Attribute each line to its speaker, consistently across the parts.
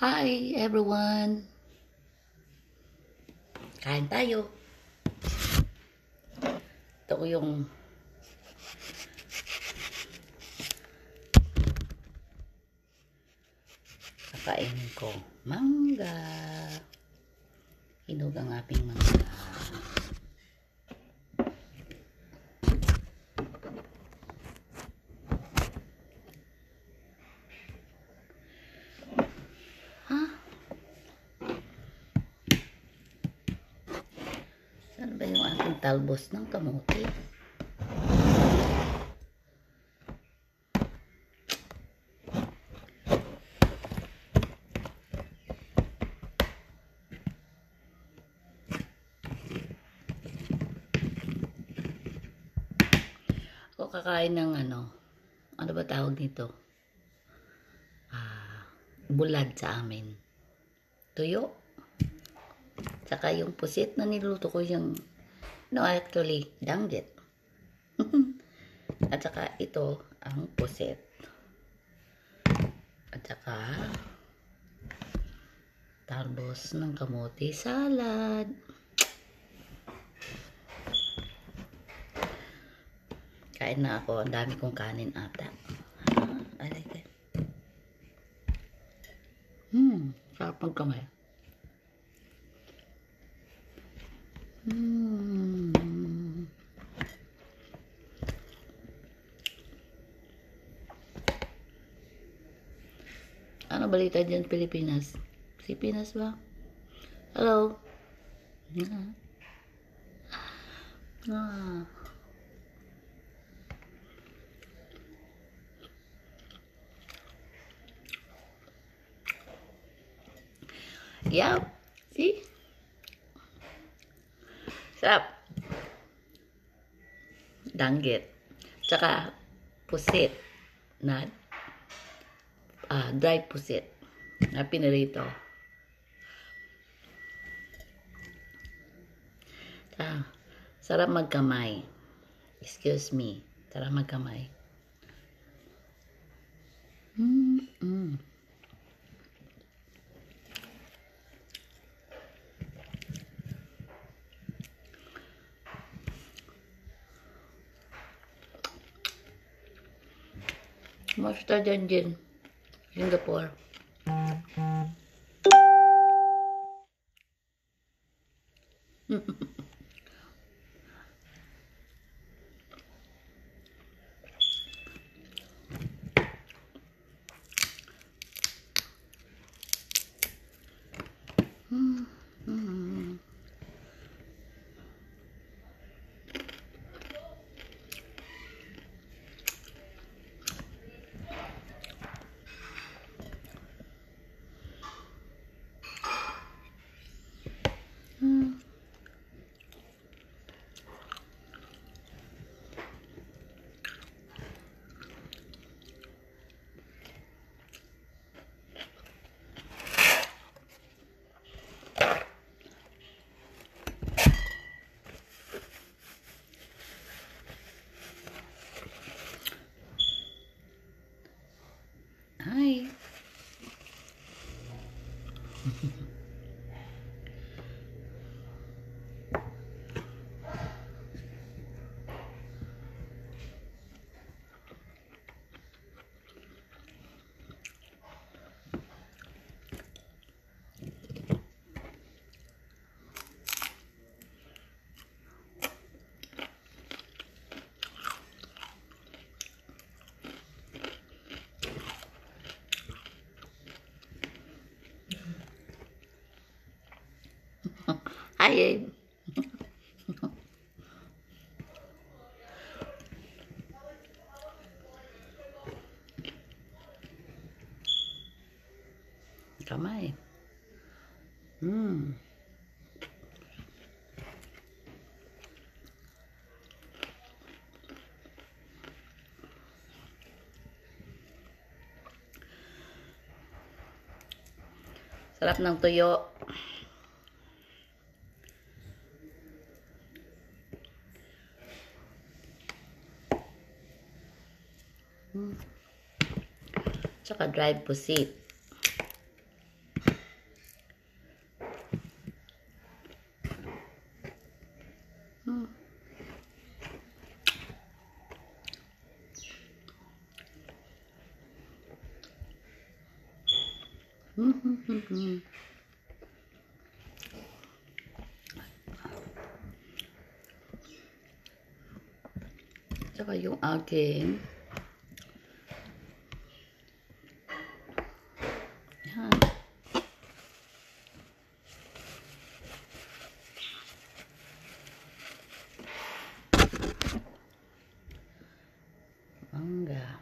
Speaker 1: Hi everyone! Kain tayo. Ito ko yung kakainin ko. Mangga. Hinog ang ating mangga. Saan ba yung ating talbos ng kamote? Ako kakain ng ano ba tawag nito? Bulad sa amin. Tuyo. Tsaka yung pusit na niluto ko yung, actually, danggit. At saka ito, ang pusit. At saka, talbos ng kamote salad. Kain na ako. Ang dami kong kanin ata. I like it. Sarap ng kamay. Ano balita dyan, Pilipinas? Pilipinas ba? Hello? Yup. See? Sarap. Danggit. Tsaka pusit na dry pusit na pinirito. Sarap magkamay. Excuse me. Sarap magkamay. Kumusta dyan din? Singapore. Hi. Hi. Kamay. Sarap ng tuyo. Tsaka dried pusit. Tsaka yung aking yan. Mangga.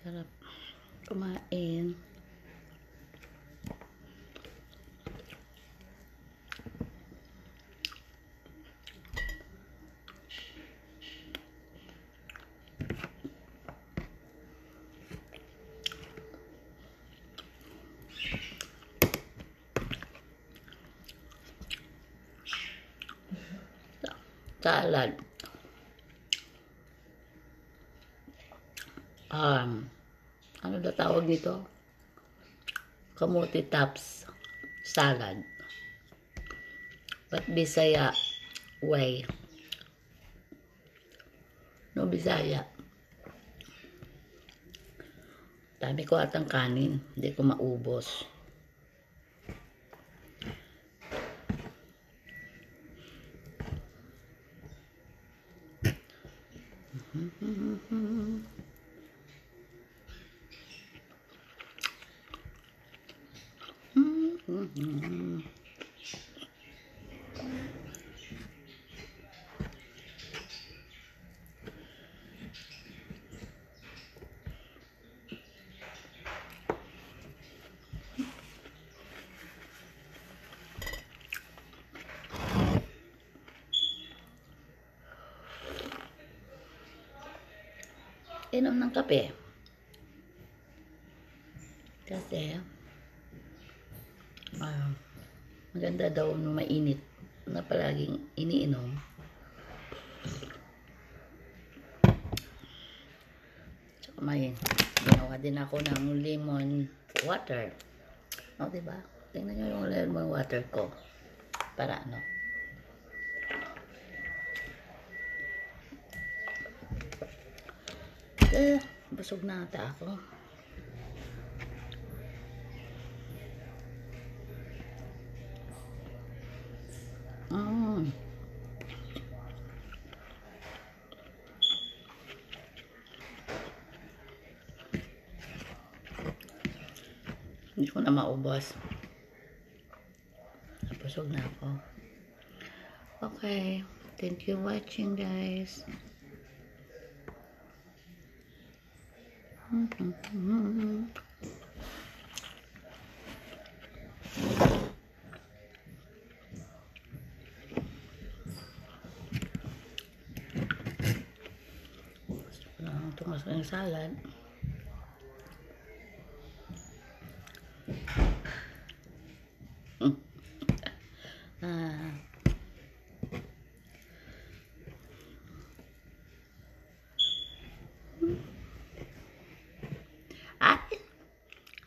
Speaker 1: Sarap kumain. Salad. Ano na tawag nito? Kamuti tops salad. But Bisaya way. No, Bisaya. Dami ko atang kanin. Hindi ko maubos. Inom ng kape. Kasi maganda daw nung mainit na palaging iniinom. Tsaka may ginawa din ako ng lemon water. O, diba? Tingnan nyo yung lemon water ko. Para ano? Busog na ata ako. Hindi ko na maubos. Busog na ako. Okay. Thank you watching, guys. Tumas ng salad.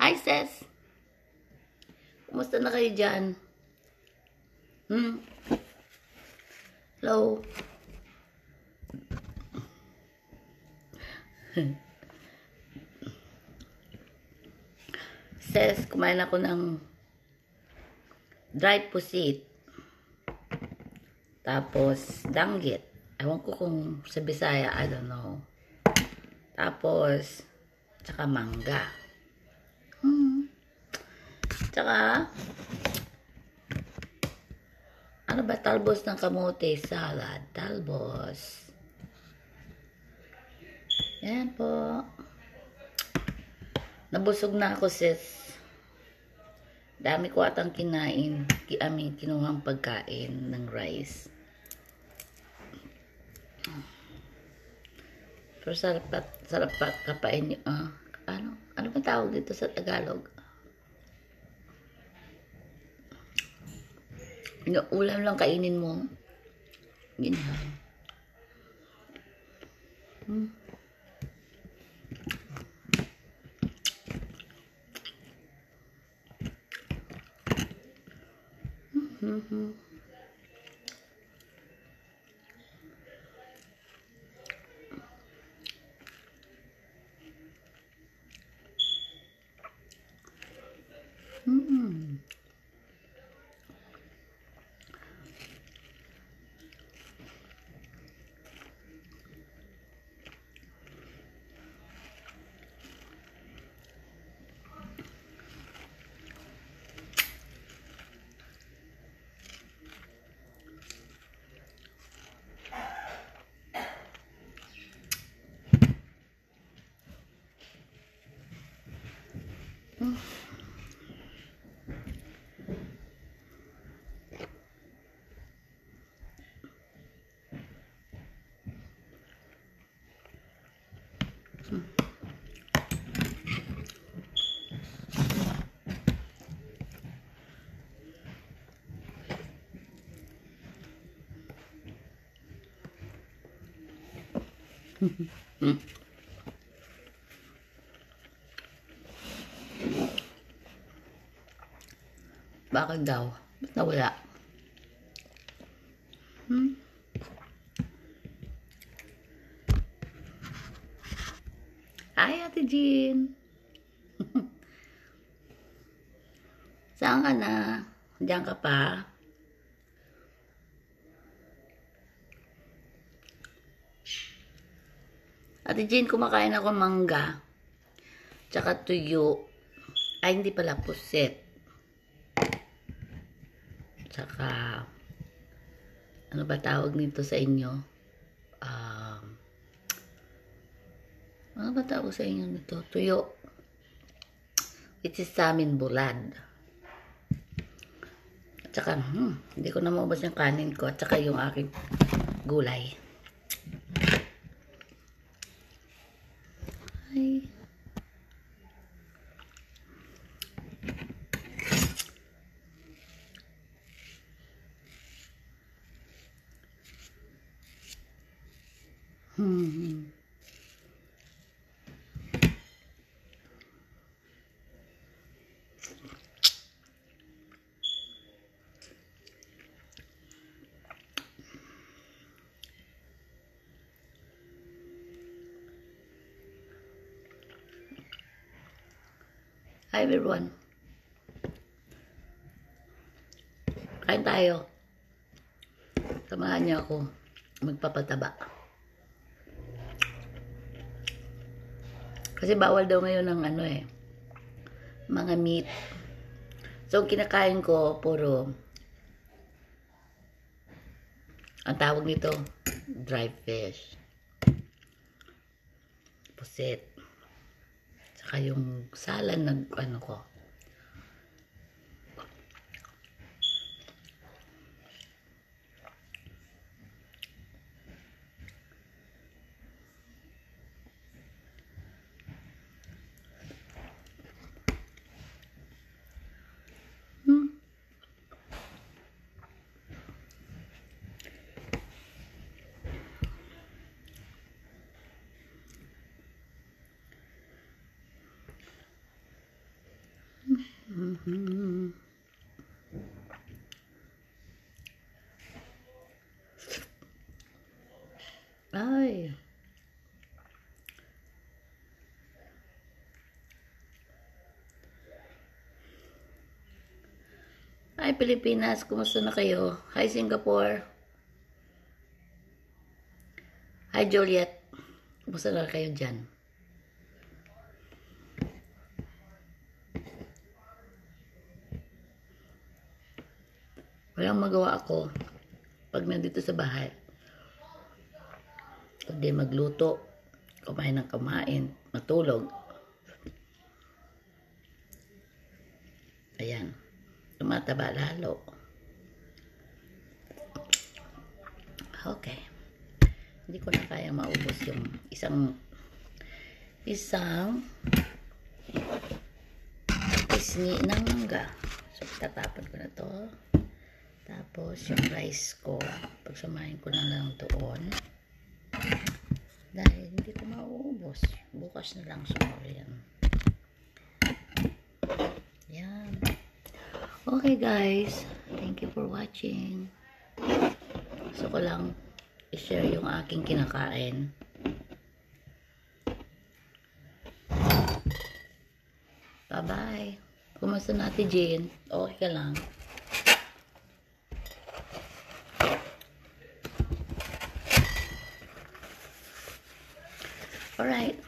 Speaker 1: Hi, sis. Kumusta na kayo dyan? Hello? Sis, kumain ako ng dried pusit. Tapos, danggit. Ewan ko kung sa Bisaya, I don't know. Tapos, tsaka mangga. Tsaka, ano ba, talbos ng kamote salad. Talbos. Yan po. Nabusog na ako, sis. Dami ko atang kinain. Kinuhang pagkain ng rice. Pero sarap pa kapain nyo. Ano ba tawag dito sa Tagalog? Ulam lang kainin mo. Ganyan. Bakit daw? Ba't nawala? Hi, Ate Jean. Saan ka na? Diyan ka pa? Ate Jean, kumakain ako mangga. Tsaka tuyo. Ay, hindi pala, puset. Tsaka, ano ba tawag nito sa inyo? Ano ba tawag sa inyo nito? Tuyo. Which is samin bulad. Tsaka, hindi ko na maubos yung kanin ko. Tsaka yung aking gulay. Ay. Hi everyone. Kain tayo. Samahan niyo ako magpapataba. Kasi bawal daw ngayon ng mga meat. So kinakain ko puro, ang tawag nito, dry fish. Puset. Saka yung salad ng ko. Ay. Hi Pilipinas, kumusta na kayo? Hi Singapore. Hi Juliet. Kumusta na kayo dyan? Walang magawa ako pag nandito sa bahay. Kundi magluto, kumain ng kumain, matulog. Ayan. Tumataba lalo. Okay. Hindi ko na kaya maubos yung isang isni ng mangga. So, tatapon ko na to. Tapos, yung rice ko, pagsamahin ko na lang doon. Dahil hindi ko mauubos. Bukas na lang siguro yan. Yan. Okay guys. Thank you for watching. Gusto ko lang i-share yung aking kinakain. Bye-bye. Kumusta na Ate Jane? Okay ka lang? Alright.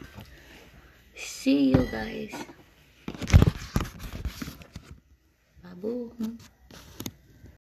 Speaker 1: See you guys.